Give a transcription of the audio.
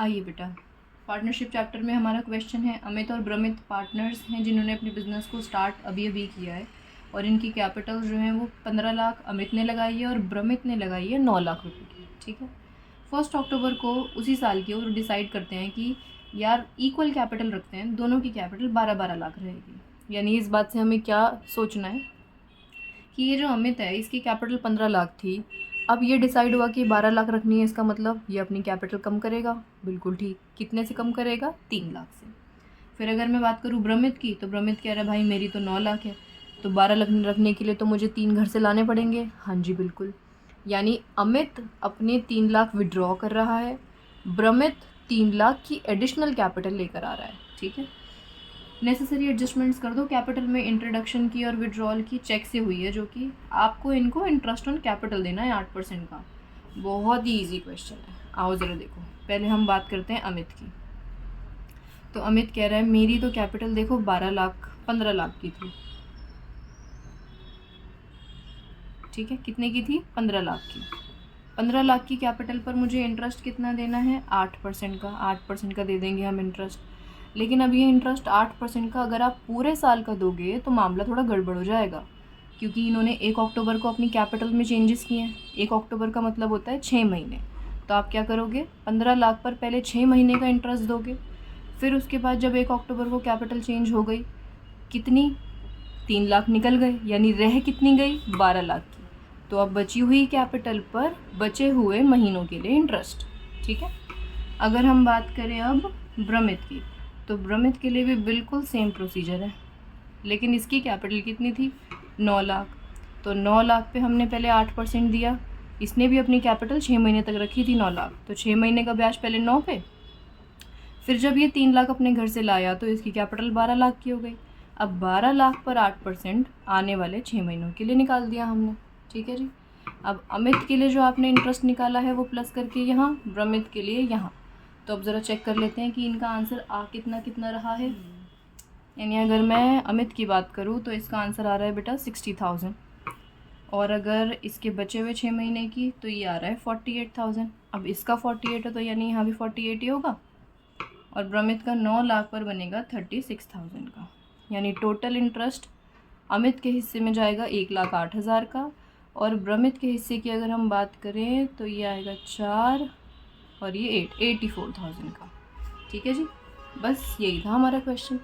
आइए बेटा, partnership chapter में हमारा क्वेश्चन है, अमित और ब्रमित पार्टनर्स हैं जिन्होंने अपने बिज़नेस को स्टार्ट अभी अभी किया है और इनकी कैपिटल जो है वो 15 लाख अमित ने लगाई है और ब्रमित ने लगाई है 9 लाख रुपए की। ठीक है, 1 अक्टूबर को उसी साल की वो डिसाइड करते हैं कि यार इक्वल कैपिटल रखते हैं, दोनों की कैपिटल 12-12 लाख रहेगी। यानी इस बात से हमें क्या सोचना है कि ये जो अमित है इसकी कैपिटल 15 लाख थी, अब ये डिसाइड हुआ कि 12 लाख रखनी है, इसका मतलब ये अपनी कैपिटल कम करेगा। बिल्कुल ठीक, कितने से कम करेगा? 3 लाख से। फिर अगर मैं बात करूँ ब्रमित की, तो ब्रमित कह रहा है भाई मेरी तो 9 लाख है, तो 12 लाख रखने के लिए तो मुझे 3 घर से लाने पड़ेंगे। हाँ जी बिल्कुल, यानी अमित अपने 3 लाख विड्रॉ कर रहा है, ब्रमित 3 लाख की एडिशनल कैपिटल लेकर आ रहा है। ठीक है, नेसेसरी एडजस्टमेंट्स कर दो। कैपिटल में इंट्रोडक्शन की और विड्रॉल की चेक से हुई है, जो कि आपको इनको इंटरेस्ट ऑन कैपिटल देना है 8% का। बहुत ही इजी क्वेश्चन है। आओ ज़रा देखो, पहले हम बात करते हैं अमित की। तो अमित कह रहा है मेरी तो कैपिटल देखो 15 लाख की थी। ठीक है, कितने की थी? 15 लाख की। 15 लाख की कैपिटल पर मुझे इंटरेस्ट कितना देना है? 8% का। 8% का दे देंगे हम इंटरेस्ट। लेकिन अब ये इंटरेस्ट 8% का अगर आप पूरे साल का दोगे तो मामला थोड़ा गड़बड़ हो जाएगा, क्योंकि इन्होंने 1 अक्टूबर को अपनी कैपिटल में चेंजेस किए हैं। 1 अक्टूबर का मतलब होता है 6 महीने। तो आप क्या करोगे? 15 लाख पर पहले 6 महीने का इंटरेस्ट दोगे, फिर उसके बाद जब 1 अक्टूबर को कैपिटल चेंज हो गई, कितनी? 3 लाख निकल गए, यानी रह कितनी गई? 12 लाख की। तो अब बची हुई कैपिटल पर बचे हुए महीनों के लिए इंटरेस्ट। ठीक है, अगर हम बात करें अब ब्रमित की, तो ब्रमित के लिए भी बिल्कुल सेम प्रोसीजर है, लेकिन इसकी कैपिटल कितनी थी? 9 लाख। तो 9 लाख पे हमने पहले 8% दिया, इसने भी अपनी कैपिटल 6 महीने तक रखी थी 9 लाख, तो 6 महीने का ब्याज पहले 9 पे, फिर जब ये 3 लाख अपने घर से लाया तो इसकी कैपिटल 12 लाख की हो गई। अब 12 लाख पर 8% आने वाले 6 महीनों के लिए निकाल दिया हमने। ठीक है जी, अब अमित के लिए जो आपने इंटरेस्ट निकाला है वो प्लस करके यहाँ, ब्रमित के लिए यहाँ। तो अब ज़रा चेक कर लेते हैं कि इनका आंसर आ कितना कितना रहा है। यानी अगर मैं अमित की बात करूँ तो इसका आंसर आ रहा है बेटा 60,000, और अगर इसके बचे हुए 6 महीने की तो ये आ रहा है 48,000। अब इसका 48 है तो यानी यहाँ भी 48 ही होगा, और ब्रमित का 9 लाख पर बनेगा 36,000 का। यानी टोटल इंटरेस्ट अमित के हिस्से में जाएगा 1,08,000 का, और ब्रमित के हिस्से की अगर हम बात करें तो ये आएगा 4 और ये 84,000 का। ठीक है जी, बस यही था हमारा क्वेश्चन।